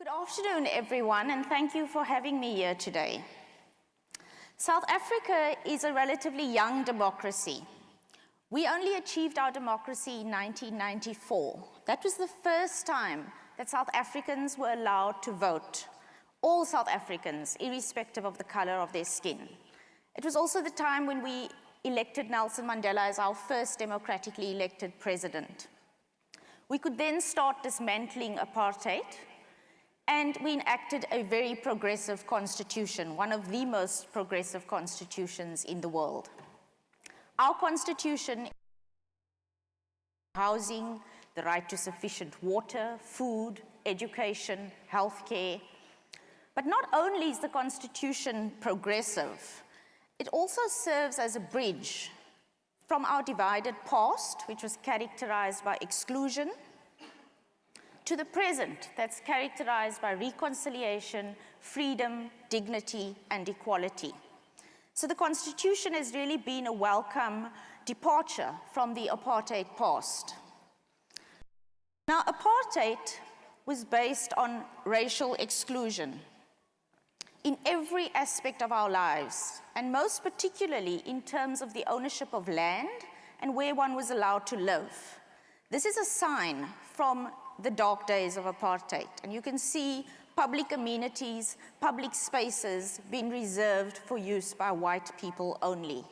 Good afternoon, everyone, and thank you for having me here today. South Africa is a relatively young democracy. We only achieved our democracy in 1994. That was the first time that South Africans were allowed to vote. All South Africans, irrespective of the color of their skin. It was also the time when we elected Nelson Mandela as our first democratically elected president. We could then start dismantling apartheid, and we enacted a very progressive constitution, one of the most progressive constitutions in the world. Our constitution, housing, the right to sufficient water, food, education, healthcare. But not only is the constitution progressive, it also serves as a bridge from our divided past, which was characterized by exclusion, to the present that's characterized by reconciliation, freedom, dignity, and equality. So the Constitution has really been a welcome departure from the apartheid past. Now, apartheid was based on racial exclusion in every aspect of our lives, and most particularly in terms of the ownership of land and where one was allowed to live. This is a sign from the dark days of apartheid, and you can see public amenities, public spaces being reserved for use by white people only.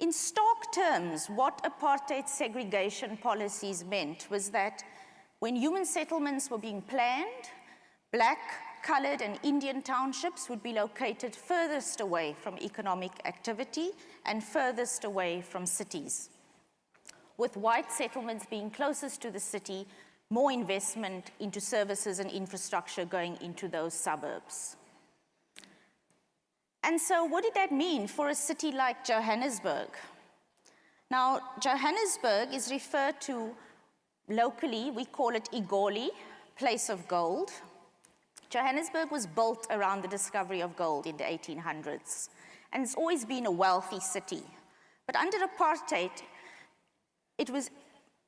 In stark terms, what apartheid segregation policies meant was that when human settlements were being planned, black, colored, and Indian townships would be located furthest away from economic activity and furthest away from cities, with white settlements being closest to the city, more investment into services and infrastructure going into those suburbs. And so what did that mean for a city like Johannesburg? Now, Johannesburg is referred to locally, we call it Igoli, place of gold. Johannesburg was built around the discovery of gold in the 1800s, and it's always been a wealthy city. But under apartheid, it was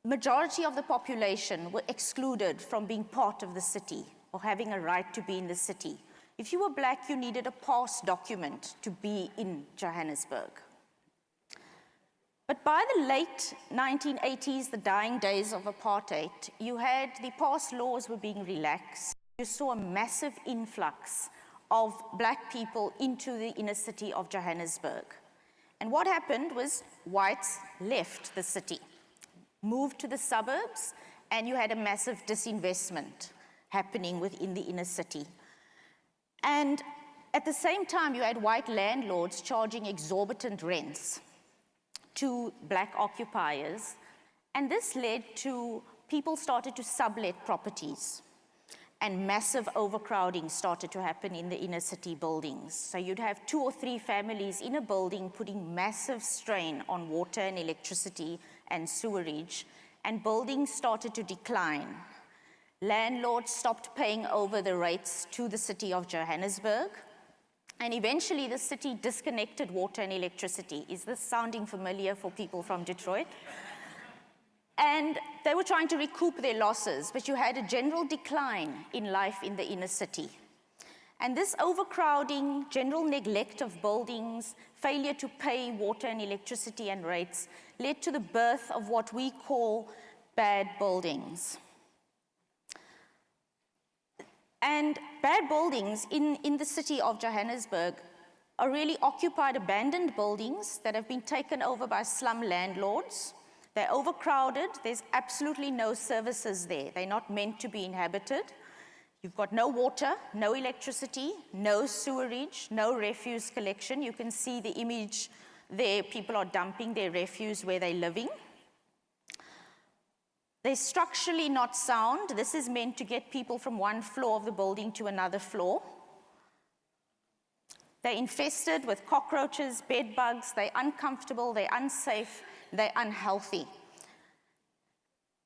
majority of the population were excluded from being part of the city or having a right to be in the city. If you were black, you needed a pass document to be in Johannesburg. But by the late 1980s, the dying days of apartheid, you had the pass laws were being relaxed. You saw a massive influx of black people into the inner city of Johannesburg. And what happened was whites left the city, moved to the suburbs, and you had a massive disinvestment happening within the inner city. And at the same time, you had white landlords charging exorbitant rents to black occupiers, and this led to people started to sublet properties, and massive overcrowding started to happen in the inner city buildings. So you'd have 2 or 3 families in a building putting massive strain on water and electricity and sewerage, and buildings started to decline. Landlords stopped paying over the rates to the city of Johannesburg, and eventually the city disconnected water and electricity. Is this sounding familiar for people from Detroit? And they were trying to recoup their losses, but you had a general decline in life in the inner city. And this overcrowding, general neglect of buildings, failure to pay water and electricity and rates led to the birth of what we call bad buildings. And bad buildings in the city of Johannesburg are really occupied, abandoned buildings that have been taken over by slum landlords. They're overcrowded. There's absolutely no services there. They're not meant to be inhabited. You've got no water, no electricity, no sewerage, no refuse collection. You can see the image there. People are dumping their refuse where they're living. They're structurally not sound. This is meant to get people from one floor of the building to another floor. They're infested with cockroaches, bed bugs. They're uncomfortable, they're unsafe, they're unhealthy.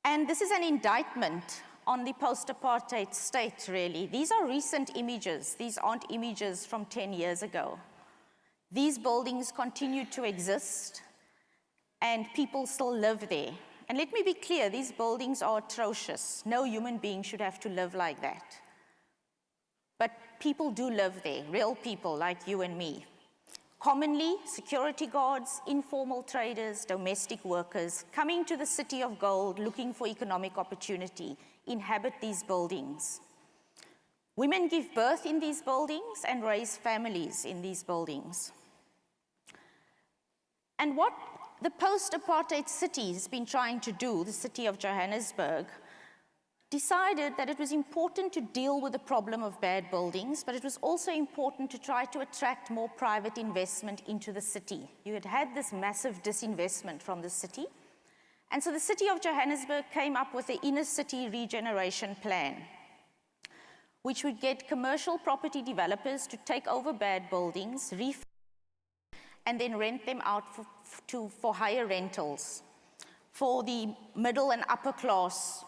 And this is an indictment on the post-apartheid state, really. These are recent images. These aren't images from 10 years ago. These buildings continue to exist, and people still live there. And let me be clear, these buildings are atrocious. No human being should have to live like that. but people do live there, real people like you and me. Commonly, security guards, informal traders, domestic workers coming to the city of gold looking for economic opportunity inhabit these buildings. Women give birth in these buildings and raise families in these buildings. And what the post-apartheid city has been trying to do, the city of Johannesburg, decided that it was important to deal with the problem of bad buildings, but it was also important to try to attract more private investment into the city. You had had this massive disinvestment from the city. And so the city of Johannesburg came up with the inner city regeneration plan, which would get commercial property developers to take over bad buildings, and then rent them out for higher rentals for the middle and upper class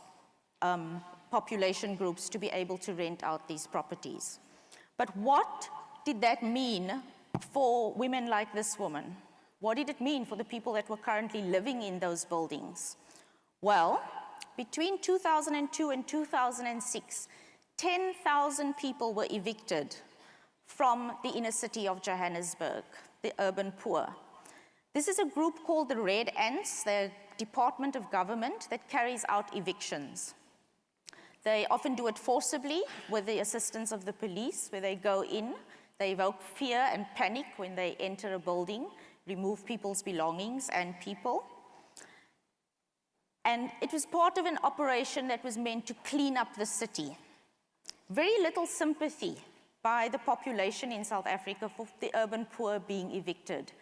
population groups to be able to rent out these properties. But what did that mean for women like this woman? What did it mean for the people that were currently living in those buildings? Well, between 2002 and 2006, 10,000 people were evicted from the inner city of Johannesburg, the urban poor. This is a group called the Red Ants, the Department of Government that carries out evictions. They often do it forcibly with the assistance of the police, where they go in, they evoke fear and panic when they enter a building, remove people's belongings and people. And it was part of an operation that was meant to clean up the city. Very little sympathy by the population in South Africa for the urban poor being evicted.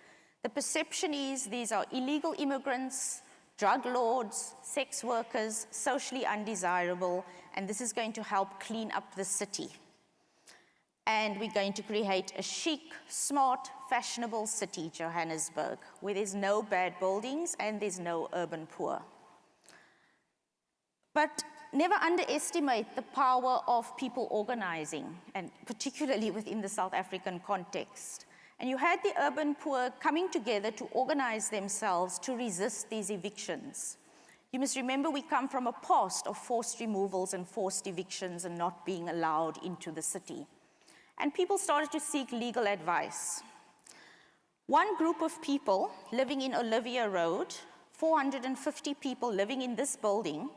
The perception is these are illegal immigrants, drug lords, sex workers, socially undesirable, and this is going to help clean up the city. And we're going to create a chic, smart, fashionable city, Johannesburg, where there's no bad buildings and there's no urban poor. But never underestimate the power of people organizing, and particularly within the South African context. And you had the urban poor coming together to organize themselves to resist these evictions. You must remember we come from a past of forced removals and forced evictions and not being allowed into the city. And people started to seek legal advice. One group of people living in Olivia Road, 450 people living in this building,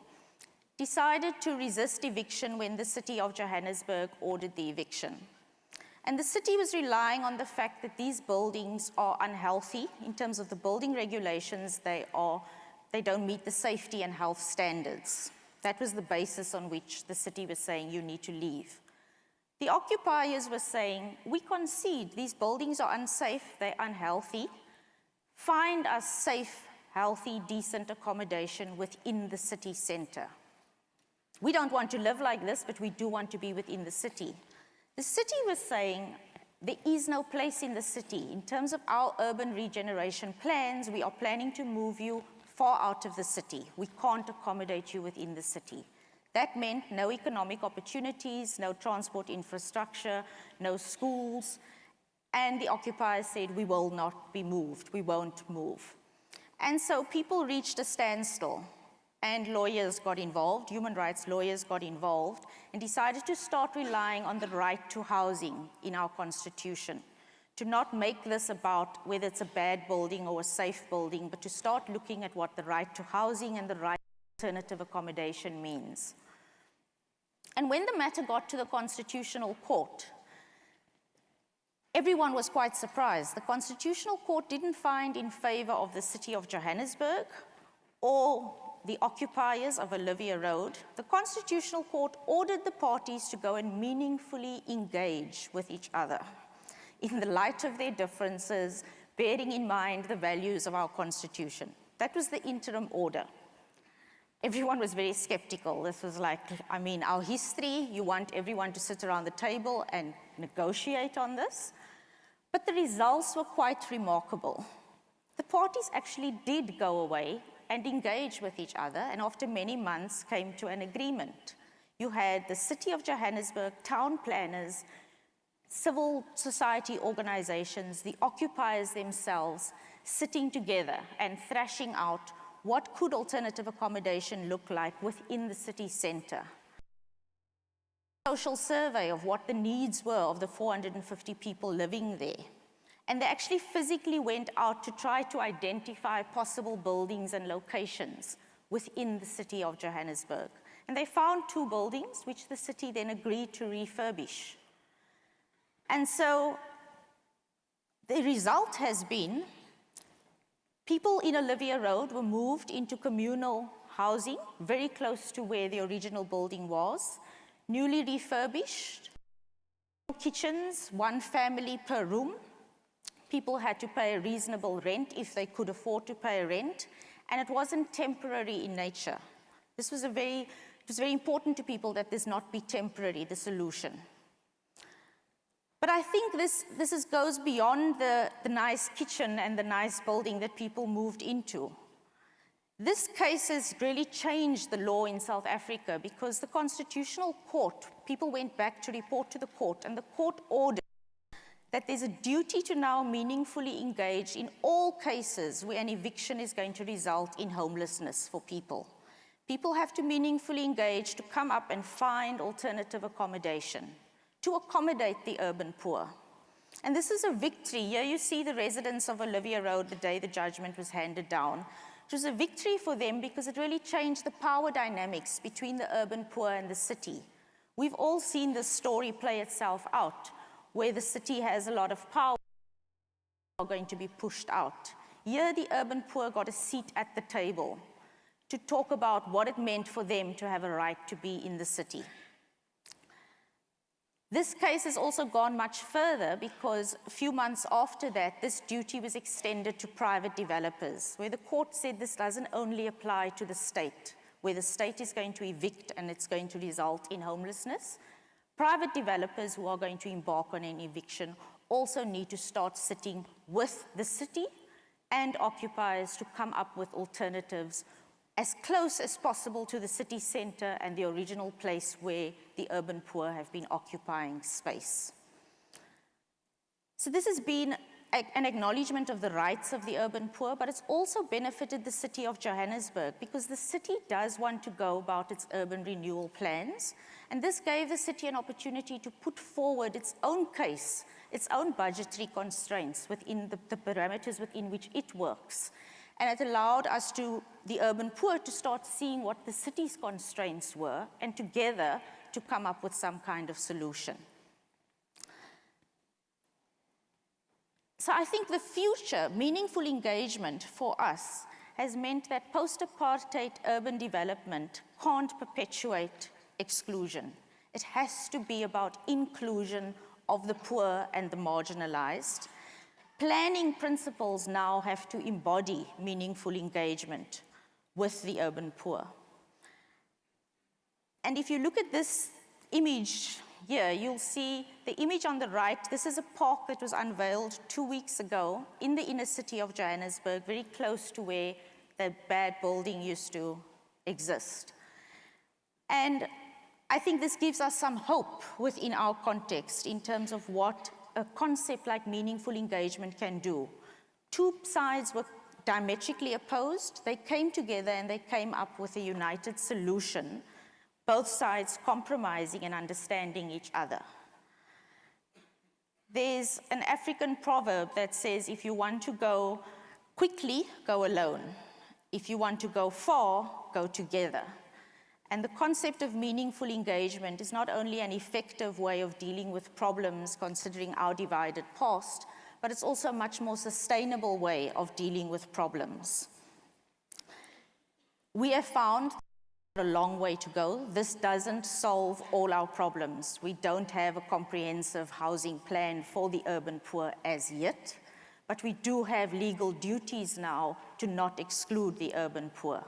decided to resist eviction when the city of Johannesburg ordered the eviction. And the city was relying on the fact that these buildings are unhealthy in terms of the building regulations. They don't meet the safety and health standards. That was the basis on which the city was saying you need to leave. The occupiers were saying, we concede these buildings are unsafe, they're unhealthy. Find us safe, healthy, decent accommodation within the city center. We don't want to live like this, but we do want to be within the city. The city was saying, there is no place in the city. In terms of our urban regeneration plans, we are planning to move you far out of the city. We can't accommodate you within the city. That meant no economic opportunities, no transport infrastructure, no schools, and the occupiers said, we will not be moved, we won't move. And so people reached a standstill. And lawyers got involved, human rights lawyers got involved, and decided to start relying on the right to housing in our constitution, to not make this about whether it's a bad building or a safe building, but to start looking at what the right to housing and the right to alternative accommodation means. And when the matter got to the Constitutional Court, everyone was quite surprised. The Constitutional Court didn't find in favor of the city of Johannesburg or the occupiers of Olivia Road. The Constitutional Court ordered the parties to go and meaningfully engage with each other in the light of their differences, bearing in mind the values of our Constitution. That was the interim order. Everyone was very skeptical. This was like, I mean, our history, you want everyone to sit around the table and negotiate on this. But the results were quite remarkable. The parties actually did go away and engage with each other, and after many months came to an agreement. You had the city of Johannesburg, town planners, civil society organizations, the occupiers themselves, sitting together and thrashing out what could alternative accommodation look like within the city center. social survey of what the needs were of the 450 people living there. And they actually physically went out to try to identify possible buildings and locations within the city of Johannesburg. And they found 2 buildings, which the city then agreed to refurbish. And so the result has been people in Olivia Road were moved into communal housing, very close to where the original building was, newly refurbished, kitchens, 1 family per room. People had to pay a reasonable rent if they could afford to pay a rent, and it wasn't temporary in nature. This was it was very important to people that this not be temporary, the solution. But I think this goes beyond the nice kitchen and the nice building that people moved into. This case has really changed the law in South Africa because the Constitutional Court, people went back to report to the court, and the court ordered that there's a duty to now meaningfully engage in all cases where an eviction is going to result in homelessness for people. People have to meaningfully engage to come up and find alternative accommodation, to accommodate the urban poor. And this is a victory. Here you see the residents of Olivia Road the day the judgment was handed down. It was a victory for them because it really changed the power dynamics between the urban poor and the city. We've all seen this story play itself out, where the city has a lot of power, are going to be pushed out. Here, the urban poor got a seat at the table to talk about what it meant for them to have a right to be in the city. This case has also gone much further because a few months after that, this duty was extended to private developers, where the court said this doesn't only apply to the state, where the state is going to evict and it's going to result in homelessness. Private developers who are going to embark on an eviction also need to start sitting with the city and occupiers to come up with alternatives as close as possible to the city center and the original place where the urban poor have been occupying space. So this has been an acknowledgement of the rights of the urban poor, but it's also benefited the city of Johannesburg because the city does want to go about its urban renewal plans. And this gave the city an opportunity to put forward its own case, its own budgetary constraints within the parameters within which it works. And it allowed us the urban poor, to start seeing what the city's constraints were and together to come up with some kind of solution. So I think the future meaningful engagement for us has meant that post-apartheid urban development can't perpetuate exclusion. It has to be about inclusion of the poor and the marginalized. Planning principles now have to embody meaningful engagement with the urban poor. And if you look at this image here, you'll see the image on the right. This is a park that was unveiled 2 weeks ago in the inner city of Johannesburg, very close to where the bad building used to exist. And I think this gives us some hope within our context in terms of what a concept like meaningful engagement can do. 2 sides were diametrically opposed. They came together and they came up with a united solution, both sides compromising and understanding each other. There's an African proverb that says, if you want to go quickly, go alone. If you want to go far, go together. And the concept of meaningful engagement is not only an effective way of dealing with problems considering our divided past, but it's also a much more sustainable way of dealing with problems. We have found a long way to go. This doesn't solve all our problems. We don't have a comprehensive housing plan for the urban poor as yet, but we do have legal duties now to not exclude the urban poor.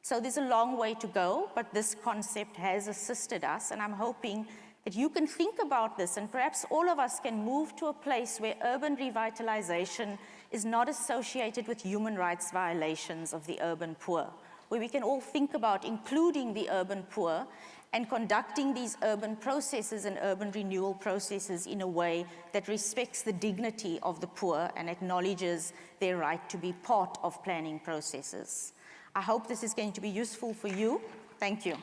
So there's a long way to go, but this concept has assisted us, and I'm hoping that you can think about this, and perhaps all of us can move to a place where urban revitalization is not associated with human rights violations of the urban poor, where we can all think about including the urban poor and conducting these urban processes and urban renewal processes in a way that respects the dignity of the poor and acknowledges their right to be part of planning processes. I hope this is going to be useful for you. Thank you.